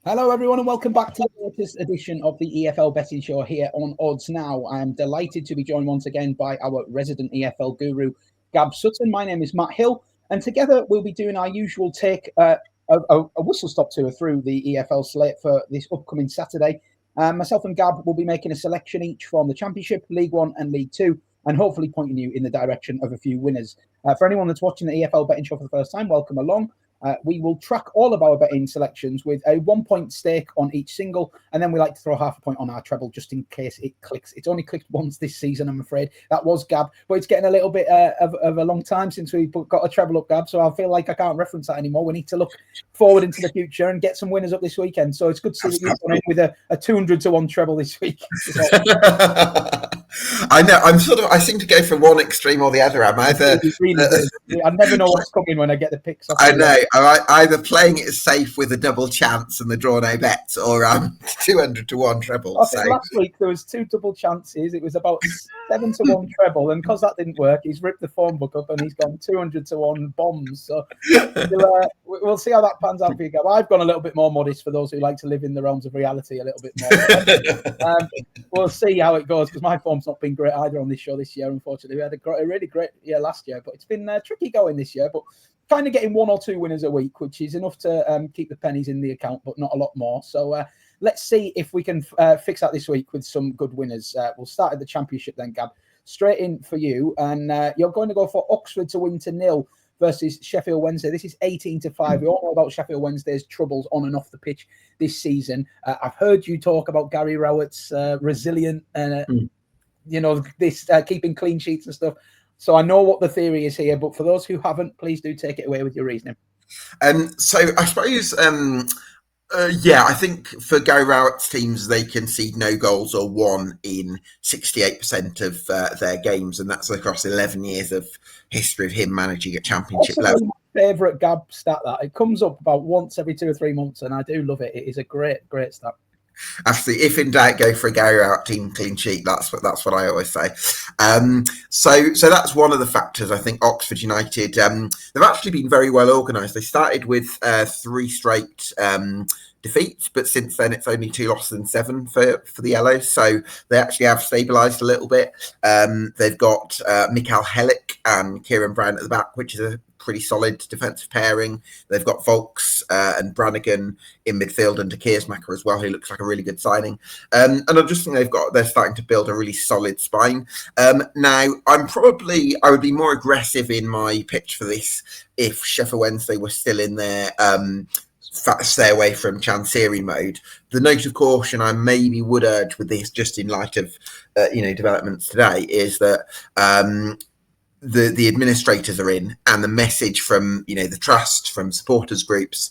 Hello, everyone, and welcome back to the latest edition of the EFL Betting Show here on Odds Now. I'm delighted to be joined once again by our resident EFL guru, Gab Sutton. My name is Matt Hill, and together we'll be doing our usual take, a whistle-stop tour through the EFL slate for this upcoming Saturday. Myself and Gab will be making a selection each from the Championship, League One and League Two, and hopefully pointing you in the direction of a few winners. For anyone that's watching the EFL Betting Show for the first time, welcome along. We will track all of our betting selections with a 1 point stake on each single, and then we like to throw half a point on our treble just in case it clicks. It's only clicked once this season, I'm afraid. That was Gab, but it's getting a little bit of a long time since we got a treble up, Gab, so I feel like I can't reference that anymore. We need to look forward into the future and get some winners up this weekend. So it's good to see that you've gone in with a 200 to 1 treble this week. I know. I seem to go from one extreme or the other. I'm either. I never know what's coming when I get the picks. I know. I'm either playing it safe with a double chance and the draw no bets, or 200 to 1 treble. Last week there was 2 double chances. It was about 7 to 1 treble, and because that didn't work, he's ripped the phone book up and he's gone 200 to 1 bombs. So we'll see how that pans out for you, Gab. I've gone a little bit more modest for those who like to live in the realms of reality a little bit more. We'll see how it goes because my form's not been great either on this show this year. Unfortunately, we had a really great year last year, but it's been tricky going this year. But kind of getting 1 or 2 winners a week, which is enough to keep the pennies in the account, but not a lot more. So let's see if we can fix that this week with some good winners. We'll start at the Championship then, Gab. Straight in for you, and you're going to go for Oxford to win to 0 versus Sheffield Wednesday. This is 18 to 5. We all know about Sheffield Wednesday's troubles on and off the pitch this season. I've heard you talk about Gary Rowett's resilient this keeping clean sheets and stuff. So I know what the theory is here, but for those who haven't, please do take it away with your reasoning. So I suppose, I think for Gary Rowett's teams, they concede no goals or 1 in 68% of their games, and that's across 11 years of history of him managing at Championship level. My favourite Gab stat that it comes up about once every 2 or 3 months, and I do love it. It is a great stat. Absolutely. If in doubt, go for a Gary Rowett team clean sheet. That's what I always say. So that's one of the factors. I think Oxford United, they've actually been very well organised. They started with 3 straight defeats, but since then it's only 2 losses and 7 for the Yellows. So they actually have stabilised a little bit. They've got Mikael Hellick and Kieran Brown at the back, which is a pretty solid defensive pairing. They've got Volks and Brannigan in midfield and De Keersmacher as well, who looks like a really good signing. And I just think they're starting to build a really solid spine. Now, I would be more aggressive in my pitch for this if Sheffield Wednesday were still in their stay away from Chancery mode. The note of caution I maybe would urge with this, just in light of developments today, is that the administrators are in, and the message from the trust, from supporters groups,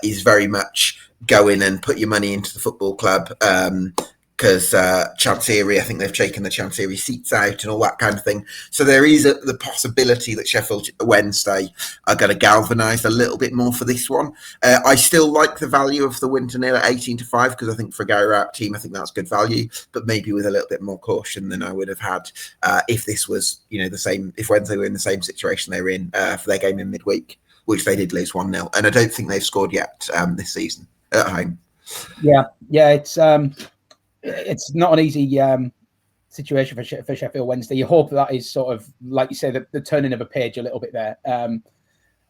is very much go in and put your money into the football club, because Chancery, I think they've taken the Chancery seats out and all that kind of thing. So there is the possibility that Sheffield Wednesday are going to galvanise a little bit more for this one. I still like the value of the win to 0 at 18 to 5 because I think for a Gary Rowett team, I think that's good value, but maybe with a little bit more caution than I would have had if this was the same. If Wednesday were in the same situation they were in for their game in midweek, which they did lose 1-0, and I don't think they've scored yet this season at home. Yeah, it's not an easy situation for Sheffield Wednesday. You hope that is sort of, like you say, the turning of a page a little bit there.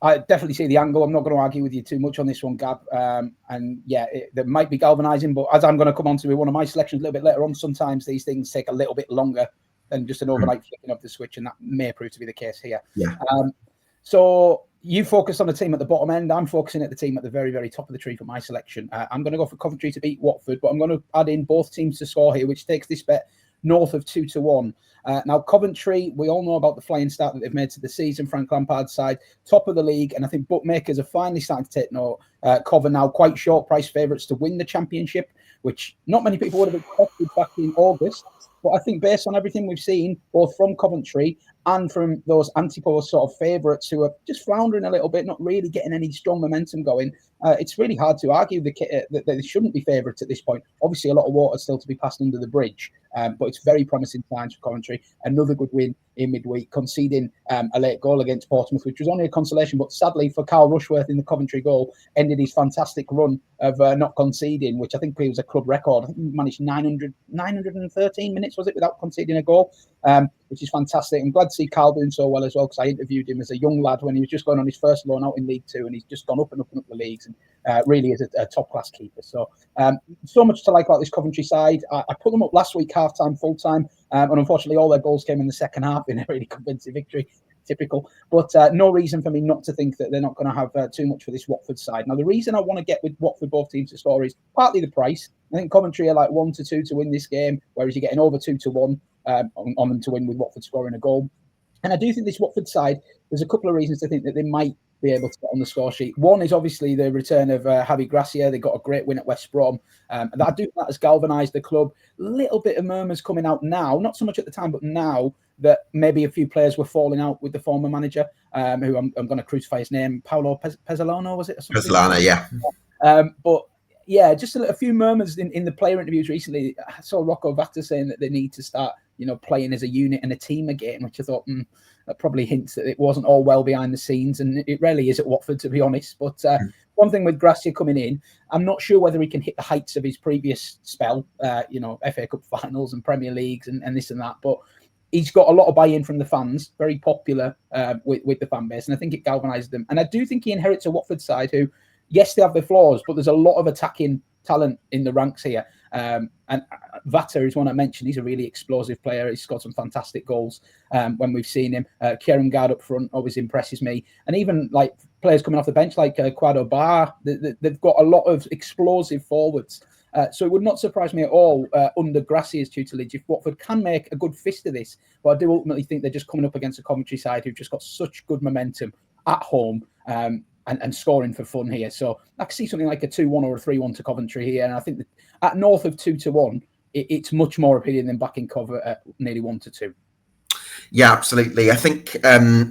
I definitely see the angle. I'm not going to argue with you too much on this one, Gab. That might be galvanising, but as I'm going to come on to one of my selections a little bit later on, sometimes these things take a little bit longer than just an overnight flicking of the switch, and that may prove to be the case here. Yeah. So you focus on the team at the bottom end. I'm focusing at the team at the very, very top of the tree for my selection. I'm going to go for Coventry to beat Watford, but I'm going to add in both teams to score here, which takes this bet north of 2 to 1. Now, Coventry, we all know about the flying start that they've made to the season. Frank Lampard's side, top of the league, and I think bookmakers are finally starting to take note. Cover now quite short price favourites to win the Championship, which not many people would have expected back in August. But I think based on everything we've seen, both from Coventry and from those anti-post sort of favourites who are just floundering a little bit, not really getting any strong momentum going, it's really hard to argue that they shouldn't be favourites at this point. Obviously, a lot of water still to be passed under the bridge, but it's very promising times for Coventry. Another good win in midweek, conceding a late goal against Portsmouth, which was only a consolation, but sadly for Carl Rushworth in the Coventry goal, ended his fantastic run of not conceding, which I think was a club record. I think he managed 913 minutes, was it, without conceding a goal, which is fantastic. I'm glad to see Carl doing so well as well, because I interviewed him as a young lad when he was just going on his first loan out in League Two, and he's just gone up and up and up the leagues, and really is a top-class keeper. So much to like about this Coventry side. I put them up last week, half-time, full-time, and unfortunately all their goals came in the second half in a really convincing victory. Typical, but no reason for me not to think that they're not going to have too much for this Watford side. Now, the reason I want to get with Watford both teams to score is partly the price. I think Coventry are like 1-2 to win this game, whereas you're getting over 2-1 on them to win with Watford scoring a goal. And I do think this Watford side, there's a couple of reasons to think that they might be able to get on the score sheet. One is obviously the return of Javi Gracia. They got a great win at West Brom. And I do think that has galvanised the club. Little bit of murmurs coming out now, not so much at the time, but now that maybe a few players were falling out with the former manager, who I'm going to crucify his name, Paolo Pezzolano, was it? Pezzolano, yeah. But yeah, just a few murmurs in the player interviews recently. I saw Rocco Vata saying that they need to start, playing as a unit and a team again, which I thought that probably hints that it wasn't all well behind the scenes, and it rarely is at Watford, to be honest. But one thing with Gracia coming in, I'm not sure whether he can hit the heights of his previous spell, FA Cup finals and Premier Leagues and this and that, but he's got a lot of buy-in from the fans, very popular with the fan base, and I think it galvanised them. And I do think he inherits a Watford side who, yes, they have their flaws, but there's a lot of attacking talent in the ranks here. And Vata is one I mentioned. He's a really explosive player. He's scored some fantastic goals when we've seen him. Kieran Gard up front always impresses me. And even like players coming off the bench like Quado Bar, they've got a lot of explosive forwards. So it would not surprise me at all under Gracia's tutelage if Watford can make a good fist of this. But I do ultimately think they're just coming up against a Coventry side who've just got such good momentum at home and scoring for fun here. So I can see something like a 2-1 or a 3-1 to Coventry here. And I think that at north of 2-1, it's much more appealing than back in cover at nearly 1-2. Yeah, absolutely. I think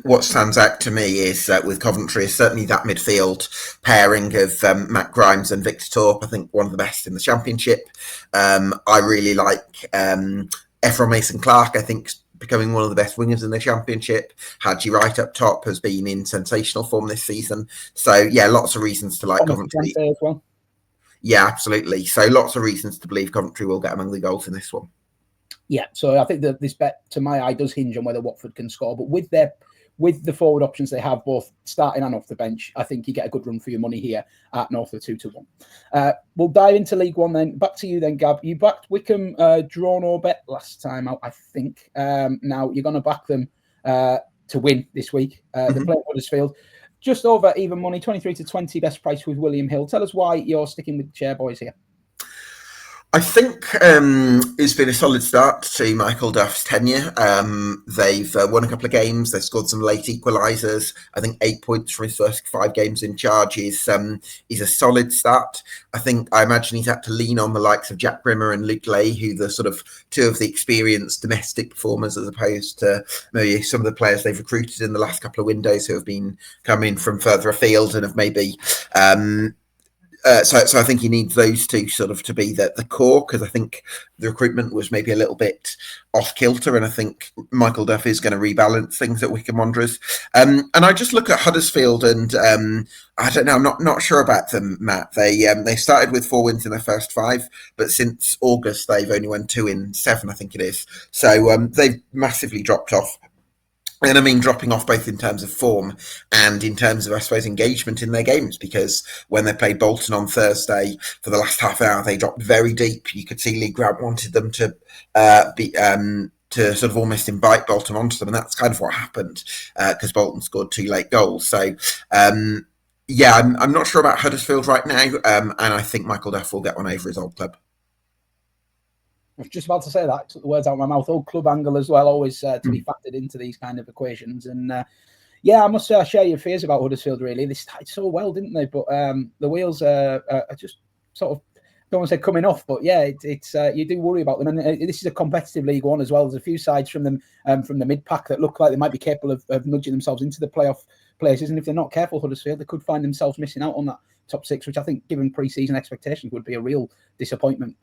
what stands out to me is with Coventry is certainly that midfield pairing of Matt Grimes and Victor Torp. I think one of the best in the Championship. I really like Ephraim Mason-Clark. I think becoming one of the best wingers in the Championship. Hadji right up top has been in sensational form this season. So yeah, lots of reasons to like Coventry as well. Yeah, absolutely. So lots of reasons to believe Coventry will get among the goals in this one. Yeah, so I think that this bet, to my eye, does hinge on whether Watford can score. But with the forward options they have, both starting and off the bench, I think you get a good run for your money here at north of 2-1. We'll dive into League One then. Back to you then, Gab. You backed Wycombe draw no bet last time out, I think. Now you're going to back them to win this week. They play at Huddersfield. Just over even money, 23-20 best price with WilliamHill. Tell us why you're sticking with the Chairboys here. I think it's been a solid start to Michael Duff's tenure. They've won a couple of games. They've scored some late equalisers. I think 8 points from his first 5 games in charge is a solid start. I imagine he's had to lean on the likes of Jack Brimmer and Luke Lay, who the sort of two of the experienced domestic performers, as opposed to maybe some of the players they've recruited in the last couple of windows who have been coming from further afield and have maybe... So I think he needs those two sort of to be the core, because I think the recruitment was maybe a little bit off kilter, and I think Michael Duff is going to rebalance things at Wycombe Wanderers. And I just look at Huddersfield, and I don't know, I'm not sure about them, Matt. They started with 4 wins in their first 5, but since August they've only won 2 in 7, I think it is. So they've massively dropped off. And I mean, dropping off both in terms of form and in terms of, I suppose, engagement in their games, because when they played Bolton on Thursday for the last half hour, they dropped very deep. You could see Lee Grant wanted them to sort of almost invite Bolton onto them, and that's kind of what happened because Bolton scored 2 late goals. So, yeah, I'm not sure about Huddersfield right now, and I think Michael Duff will get one over his old club. I was just about to say that, took the words out of my mouth. Old club angle as well, always to be factored into these kind of equations. And yeah, I must say I share your fears about Huddersfield, really. They started so well, didn't they? But the wheels are just sort of don't want to say coming off, but yeah, it's you do worry about them. And this is a competitive League One as well. There's a few sides from them from the mid pack that look like they might be capable of nudging themselves into the playoff places. And if they're not careful, Huddersfield, they could find themselves missing out on that top six, which I think, given pre-season expectations, would be a real disappointment.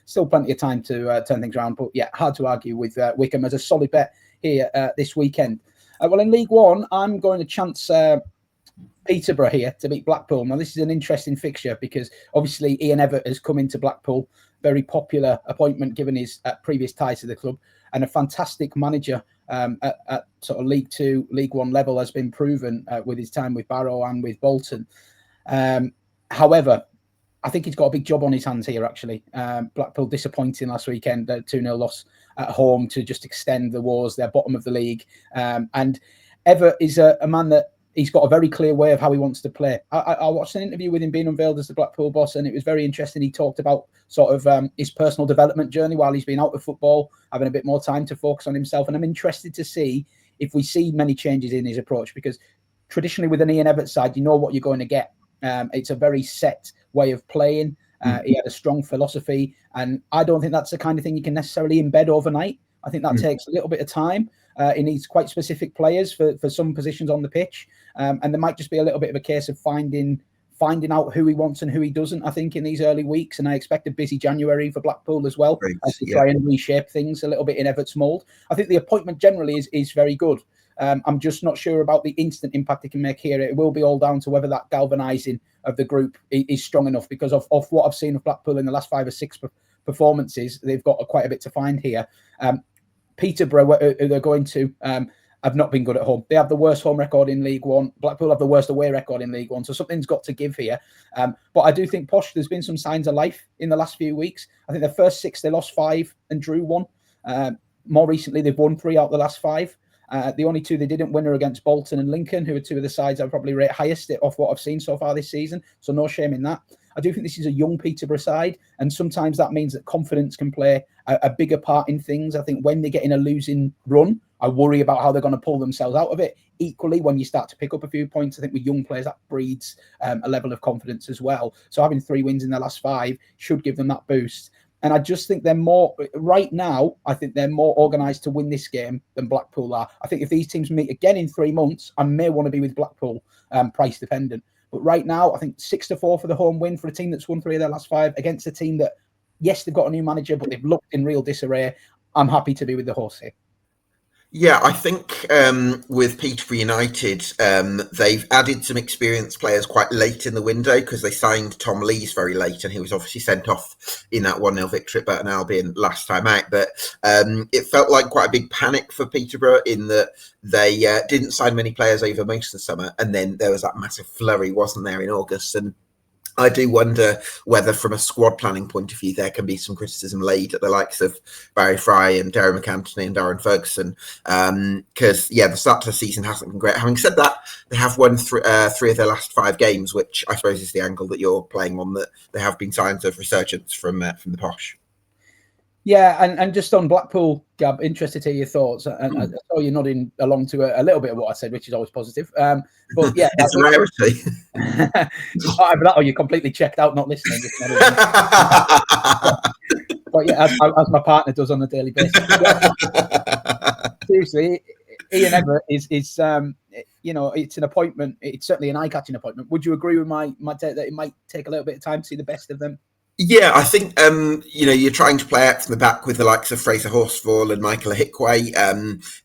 Still plenty of time to turn things around, but yeah, hard to argue with Wycombe as a solid bet here this weekend. Well, in League One, I'm going to chance Peterborough here to beat Blackpool. Now, this is an interesting fixture because obviously Ian Evatt has come into Blackpool, very popular appointment given his previous ties to the club, and a fantastic manager at sort of League Two, League One level has been proven with his time with Barrow and with Bolton. However, I think he's got a big job on his hands here, actually. Blackpool disappointing last weekend, 2-0 loss at home to just extend the woes. They're bottom of the league. And Evatt is a man that he's got a very clear way of how he wants to play. I watched an interview with him being unveiled as the Blackpool boss, and it was very interesting. He talked about sort of his personal development journey while he's been out of football, having a bit more time to focus on himself. And I'm interested to see if we see many changes in his approach, because traditionally with an Ian Evatt side, you know what you're going to get. It's a very set way of playing. He had a strong philosophy, and I don't think that's the kind of thing you can necessarily embed overnight. I think that takes a little bit of time. He needs quite specific players for some positions on the pitch, and there might just be a little bit of a case of finding out who he wants and who he doesn't, I think, in these early weeks. And I expect a busy January for Blackpool as well, as they try and reshape things a little bit in Evatt's mould. I think the appointment generally is very good. I'm just not sure about the instant impact it can make here. It will be all down to whether that galvanising of the group is strong enough, because of what I've seen of Blackpool in the last 5 or 6 performances, they've got quite a bit to find here. Peterborough, who they're going to, have not been good at home. They have the worst home record in League One. Blackpool have the worst away record in League One. So something's got to give here. But I do think, Posh, there's been some signs of life in the last few weeks. I think the first 6, they lost 5 and drew 1. More recently, they've won 3 out of the last 5. The only 2 they didn't win are against Bolton and Lincoln, who are 2 of the sides I probably rate highest off what I've seen so far this season. So no shame in that. I do think this is a young Peterborough side, and sometimes that means that confidence can play a bigger part in things. I think when they get in a losing run, I worry about how they're going to pull themselves out of it. Equally, when you start to pick up a few points, I think with young players, that breeds a level of confidence as well. So having 3 wins in the last 5 should give them that boost. And I just think they're more, right now, I think they're more organised to win this game than Blackpool are. I think if these teams meet again in 3 months, I may want to be with Blackpool, price dependent. But right now, I think 6-4 for the home win for a team that's won 3 of their last 5 against a team that, yes, they've got a new manager, but they've looked in real disarray. I'm happy to be with the horse here. Yeah, I think with Peterborough United, they've added some experienced players quite late in the window, because they signed Tom Lees very late, and he was obviously sent off in that 1-0 victory at Burton Albion last time out. But it felt like quite a big panic for Peterborough in that they didn't sign many players over most of the summer, and then there was that massive flurry, wasn't there, in August? And I do wonder whether, from a squad planning point of view, there can be some criticism laid at the likes of Barry Fry and Darren McAntony and Darren Ferguson, because, the start to the season hasn't been great. Having said that, they have won 3 of their last 5 games, which I suppose is the angle that you're playing on, that there have been signs of resurgence from the Posh. Yeah, and just on Blackpool, Gab, interested to hear your thoughts. And I saw you nodding along to a little bit of what I said, which is always positive. But yeah, it's a rarity. Either that or you're completely checked out, not listening. But yeah, as my partner does on a daily basis. Seriously, Ian Evatt is it's an appointment. It's certainly an eye-catching appointment. Would you agree with my take that it might take a little bit of time to see the best of them? Yeah, I think, you're trying to play out from the back with the likes of Fraser Horsfall and Michael Hickway.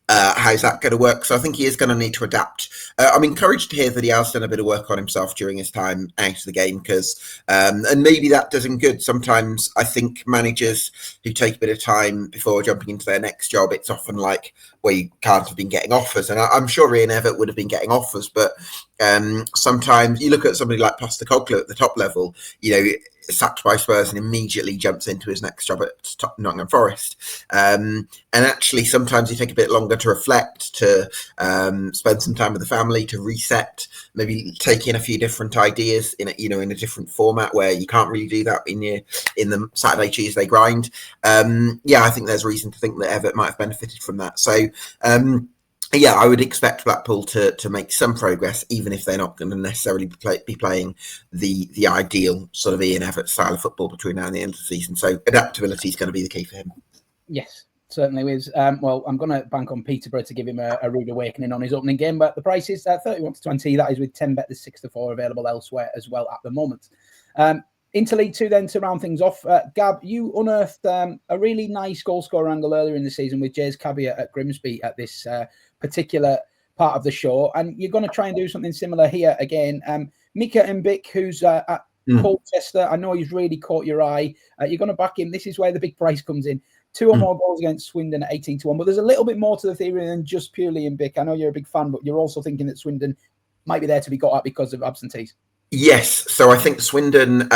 How's that going to work? So I think he is going to need to adapt. I'm encouraged to hear that he has done a bit of work on himself during his time out of the game, because, and maybe that does him good. Sometimes I think managers who take a bit of time before jumping into their next job, it's often like, well, you can't have been getting offers. And I'm sure Ian Evatt would have been getting offers, but sometimes you look at somebody like Postecoglou at the top level, sacked by Spurs and immediately jumps into his next job at Nottingham Forest. And actually, sometimes you take a bit longer to reflect, to spend some time with the family, to reset, maybe take in a few different ideas in a different format where you can't really do that in the Saturday, Tuesday grind. I think there's reason to think that Evatt might have benefited from that. So yeah, I would expect Blackpool to make some progress, even if they're not going to necessarily be playing the ideal sort of Ian Everett style of football between now and the end of the season. So adaptability is going to be the key for him. Yes, certainly is. Well, I'm going to bank on Peterborough to give him a rude awakening on his opening game, but the price is 31-20. That is with 10 bet, there's 6-4 available elsewhere as well at the moment. Into League Two then to round things off. Gab, you unearthed a really nice goal scorer angle earlier in the season with Jez Cabia at Grimsby at this particular part of the show, and you're going to try and do something similar here again. Micah Mbick, who's at Colchester, I know he's really caught your eye. You're going to back him. This is where the big price comes in. 2 or more goals against Swindon at 18-1, but there's a little bit more to the theory than just purely Mbick. I know you're a big fan, but you're also thinking that Swindon might be there to be got at because of absentees. Yes, so I think Swindon,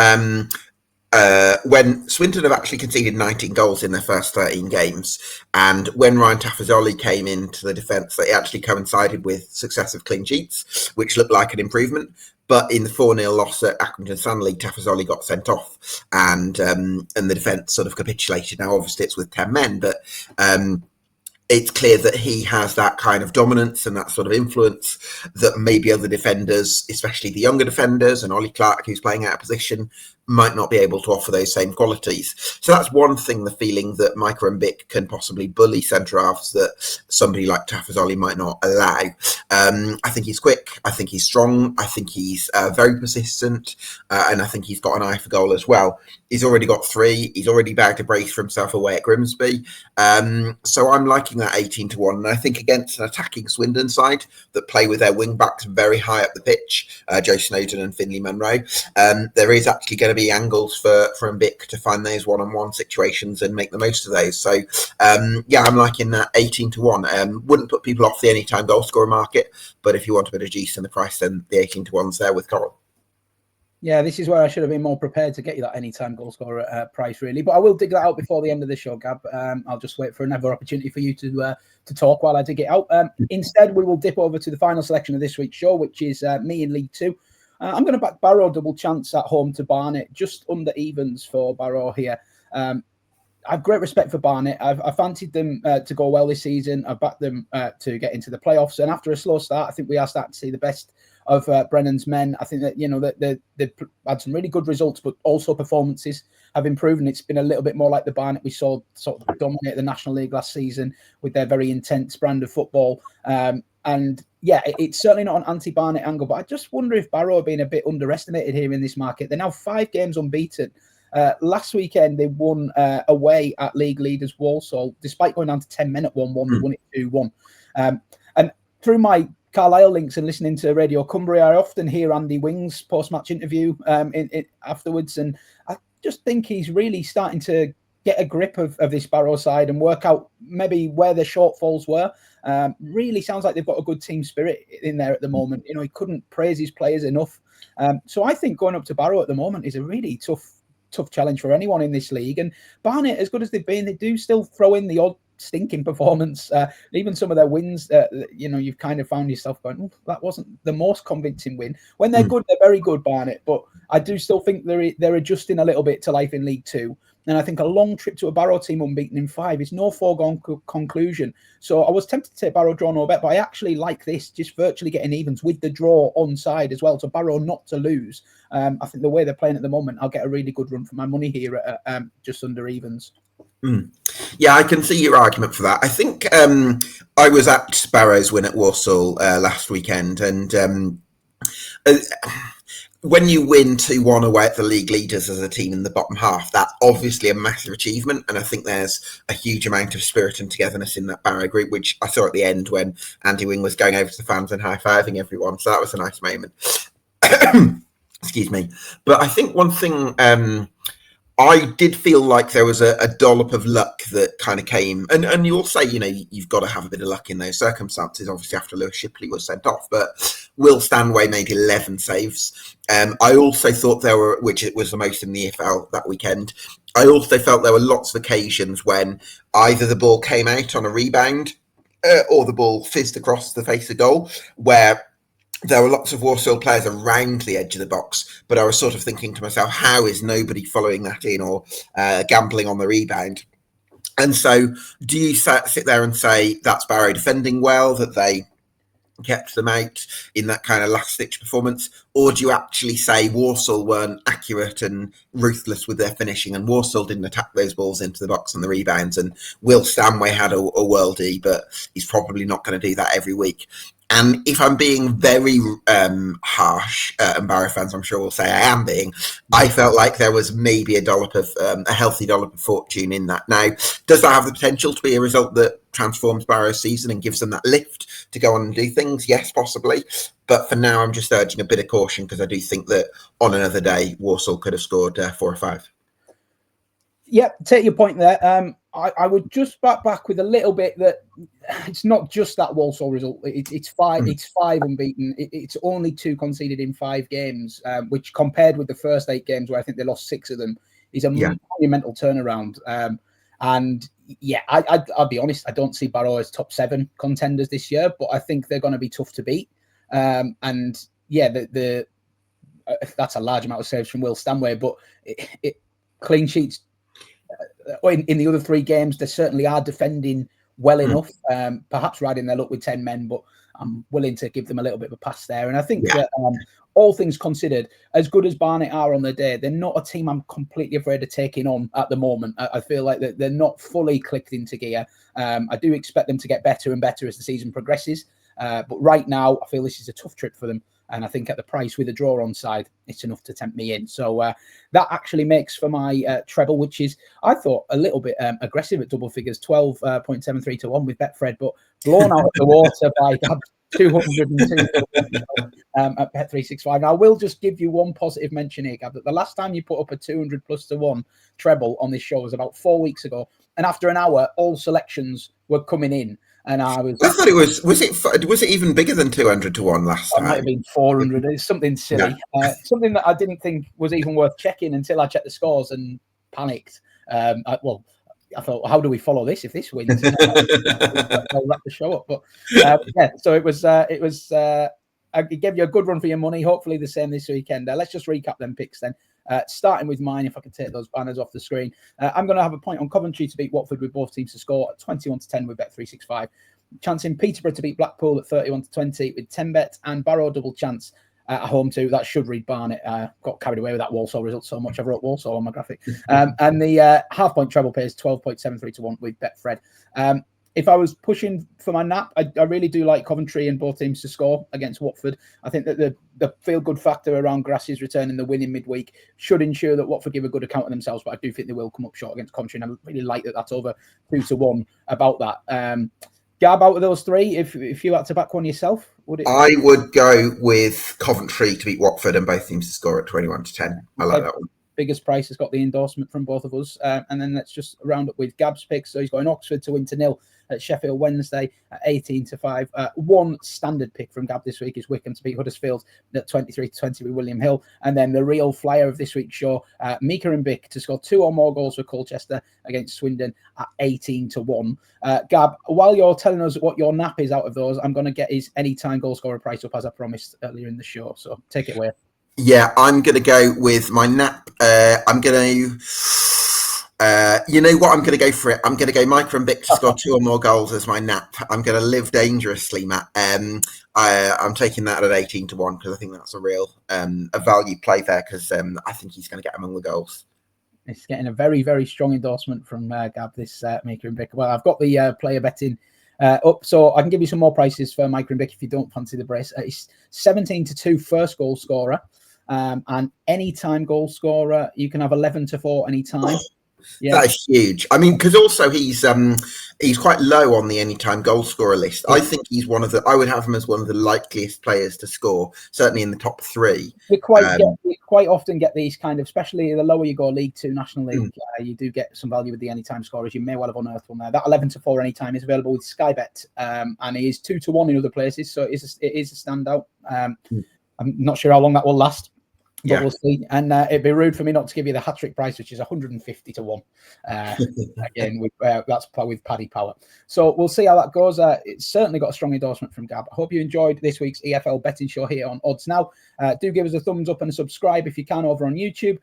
when Swindon have actually conceded 19 goals in their first 13 games, and when Ryan Tafazoli came into the defence, it actually coincided with successive clean sheets, which looked like an improvement. But in the 4-0 loss at Accrington Stanley, Tafazoli got sent off, and the defence sort of capitulated. Now, obviously, it's with 10 men, but it's clear that he has that kind of dominance and that sort of influence that maybe other defenders, especially the younger defenders and Ollie Clark, who's playing out of position, might not be able to offer those same qualities. So that's one thing, the feeling that Micah Mbick can possibly bully centre-halves that somebody like Tafazoli might not allow. I think he's quick. I think he's strong. I think he's very persistent. And I think he's got an eye for goal as well. He's already got 3. He's already bagged a brace for himself away at Grimsby. So I'm liking that 18-1. And I think against an attacking Swindon side that play with their wing-backs very high up the pitch, Joe Snowden and Finley Munro, there is actually going to be angles for Mbick to find those one-on-one situations and make the most of those. So, yeah, I'm liking that 18-1. Wouldn't put people off the anytime goal scorer market, but if you want a bit of juice in the price, then the 18-1's there with Coral. Yeah, this is where I should have been more prepared to get you that anytime goal scorer price, really. But I will dig that out before the end of the show, Gab. I'll just wait for another opportunity for you to talk while I dig it out. Instead, we will dip over to the final selection of this week's show, which is me in League Two. I'm going to back Barrow double chance at home to Barnet, just under evens for Barrow here. I have great respect for Barnet. I fancied them to go well this season. I've backed them to get into the playoffs. And after a slow start, I think we are starting to see the best of Brennan's men. I think that, you know, that they've had some really good results, but also performances have improved. And it's been a little bit more like the Barnet we saw sort of dominate the National League last season with their very intense brand of football. And yeah, it's certainly not an anti-Barnet angle, but I just wonder if Barrow are being a bit underestimated here in this market. They're now 5 games unbeaten. Last weekend, they won away at league leaders Walsall, despite going down to 10 men at 1-1, they won it 2-1. And through my Carlisle links and listening to Radio Cumbria, I often hear Andy Wing's post-match interview afterwards, and I just think he's really starting to get a grip of this Barrow side and work out maybe where the shortfalls were. Really sounds like they've got a good team spirit in there at the moment. You know, he couldn't praise his players enough. So I think going up to Barrow at the moment is a really tough challenge for anyone in this league. And Barnet, as good as they've been, they do still throw in the odd stinking performance. Even some of their wins, you know, you've kind of found yourself going, that wasn't the most convincing win. When they're good, they're very good, Barnet. But I do still think they're adjusting a little bit to life in League Two. And I think a long trip to a Barrow team unbeaten in 5 is no foregone conclusion. So I was tempted to take Barrow draw no bet, but I actually like this, just virtually getting evens with the draw on side as well. So Barrow not to lose. I think the way they're playing at the moment, I'll get a really good run for my money here at just under evens. Yeah, I can see your argument for that. I think I was at Barrow's win at Walsall last weekend, and when you win 2-1 away at the league leaders as a team in the bottom half, that's obviously a massive achievement. And I think there's a huge amount of spirit and togetherness in that Barrow group, which I saw at the end when Andy Wing was going over to the fans and high-fiving everyone. So that was a nice moment. Excuse me. But I think one thing... I did feel like there was a dollop of luck that kind of came, and you'll say, you know, you've got to have a bit of luck in those circumstances, obviously after Lewis Shipley was sent off, but Will Stanway made 11 saves. I also thought there were, which it was the most in the EFL that weekend, I also felt there were lots of occasions when either the ball came out on a rebound or the ball fizzed across the face of goal, where there were lots of Walsall players around the edge of the box, but I was sort of thinking to myself, how is nobody following that in or gambling on the rebound? And so do you sit there and say that's Barrow defending well, that they kept them out in that kind of last-ditch performance? Or do you actually say Walsall weren't accurate and ruthless with their finishing, and Walsall didn't attack those balls into the box and the rebounds, and Will Stanway had a worldie, but he's probably not going to do that every week? And if I'm being very harsh, and Barrow fans I'm sure will say I am being, I felt like there was maybe a healthy dollop of fortune in that. Now, does that have the potential to be a result that transforms Barrow's season and gives them that lift to go on and do things? Yes, possibly. But for now, I'm just urging a bit of caution, because I do think that on another day, Walsall could have scored 4 or 5. Yeah, take your point there. I would just back with a little bit that it's not just that Walsall result. It's 5 unbeaten. It's only 2 conceded in 5 games, which compared with the first 8 games where I think they lost 6 of them is a monumental turnaround. And yeah, I'll be honest, I don't see Barrow as top 7 contenders this year, but I think they're going to be tough to beat. And yeah, that's a large amount of saves from Will Stanway, but clean sheets. In the other 3 games, they certainly are defending well enough, perhaps riding their luck with 10 men, but I'm willing to give them a little bit of a pass there. And I think that all things considered, as good as Barnet are on their day, they're not a team I'm completely afraid of taking on at the moment. I feel like they're not fully clicked into gear. I do expect them to get better and better as the season progresses. But right now, I feel this is a tough trip for them. And I think at the price with a draw on side, it's enough to tempt me in. So that actually makes for my treble, which is, I thought, a little bit aggressive at double figures, 12.73 to 1 with Betfred, but blown out of the water by 202 at Bet365. Now, I will just give you one positive mention here, Gab, that the last time you put up a 200 plus to 1 treble on this show was about 4 weeks ago. And after an hour, all selections were coming in. And I thought it was it even bigger than 200 to 1 last time? It might have been 400. It's something silly. Something that I didn't think was even worth checking until I checked the scores and panicked. I thought, how do we follow this if this wins? I'll wrap the show up. But so it was. I gave you a good run for your money. Hopefully the same this weekend. Let's just recap them picks then. Starting with mine, if I can take those banners off the screen. I'm going to have a point on Coventry to beat Watford with both teams to score at 21 to 10 with Bet365. Chancing Peterborough to beat Blackpool at 31 to 20 with 10 bet, and Barrow double chance at home too. That should read Barnet. Got carried away with that Walsall result so much I wrote Walsall on my graphic. And the half point treble pays 12.73 to 1 with Betfred. If I was pushing for my nap, I really do like Coventry and both teams to score against Watford. I think that the feel-good factor around Grass's return in the win in midweek should ensure that Watford give a good account of themselves, but I do think they will come up short against Coventry, and I really like that that's over 2 to 1 about that. Gab, out of those 3, if you had to back one yourself, would it? I would go with Coventry to beat Watford and both teams to score at 21 to 10. I like that one. Biggest price has got the endorsement from both of us. And then let's just round up with Gab's picks. So he's going Oxford to win to 0 at Sheffield Wednesday at 18 to 5. One standard pick from Gab this week is Wycombe to beat Huddersfield at 23 to 20 with WilliamHill. And then the real flyer of this week's show, Micah Mbick to score 2 or more goals for Colchester against Swindon at 18 to 1. Gab, while you're telling us what your nap is out of those, I'm going to get his anytime goal scorer price up as I promised earlier in the show. So take it away. Yeah, I'm going to go with my nap. I'm going to, you know what? I'm going to go for it. I'm going to go Micah Mbick to score 2 or more goals as my nap. I'm going to live dangerously, Matt. I'm taking that at 18 to 1 because I think that's a real a value play there, because I think he's going to get among the goals. It's getting a very, very strong endorsement from Gab, this Micah Mbick. Well, I've got the player betting up, so I can give you some more prices for Micah Mbick if you don't fancy the brace. It's 17 to 2 first goal scorer. And anytime goal scorer, you can have 11 to 4 anytime. Yeah, that is huge. I mean, because also he's quite low on the anytime goal scorer list. Yeah. I think he's I would have him as one of the likeliest players to score, certainly in the top 3. You quite often get these kind of, especially the lower you go, League 2, National League, you do get some value with the anytime scorers. You may well have unearthed one there. That 11 to 4 anytime is available with Sky Bet, and he is 2 to 1 in other places, so it is a standout. I'm not sure how long that will last. But we'll see. And it'd be rude for me not to give you the hat-trick price, which is 150 to 1. Again, that's with Paddy Power. So we'll see how that goes. It's certainly got a strong endorsement from Gab. I hope you enjoyed this week's EFL Betting Show here on Odds Now. Do give us a thumbs up and a subscribe if you can over on YouTube.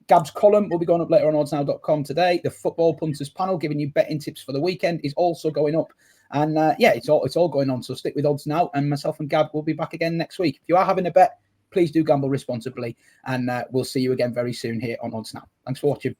Gab's column will be going up later on oddsnow.com today. The football punters panel giving you betting tips for the weekend is also going up. And it's all going on. So stick with Odds Now, and myself and Gab will be back again next week. If you are having a bet, please do gamble responsibly, and we'll see you again very soon here on Odds Now. Thanks for watching.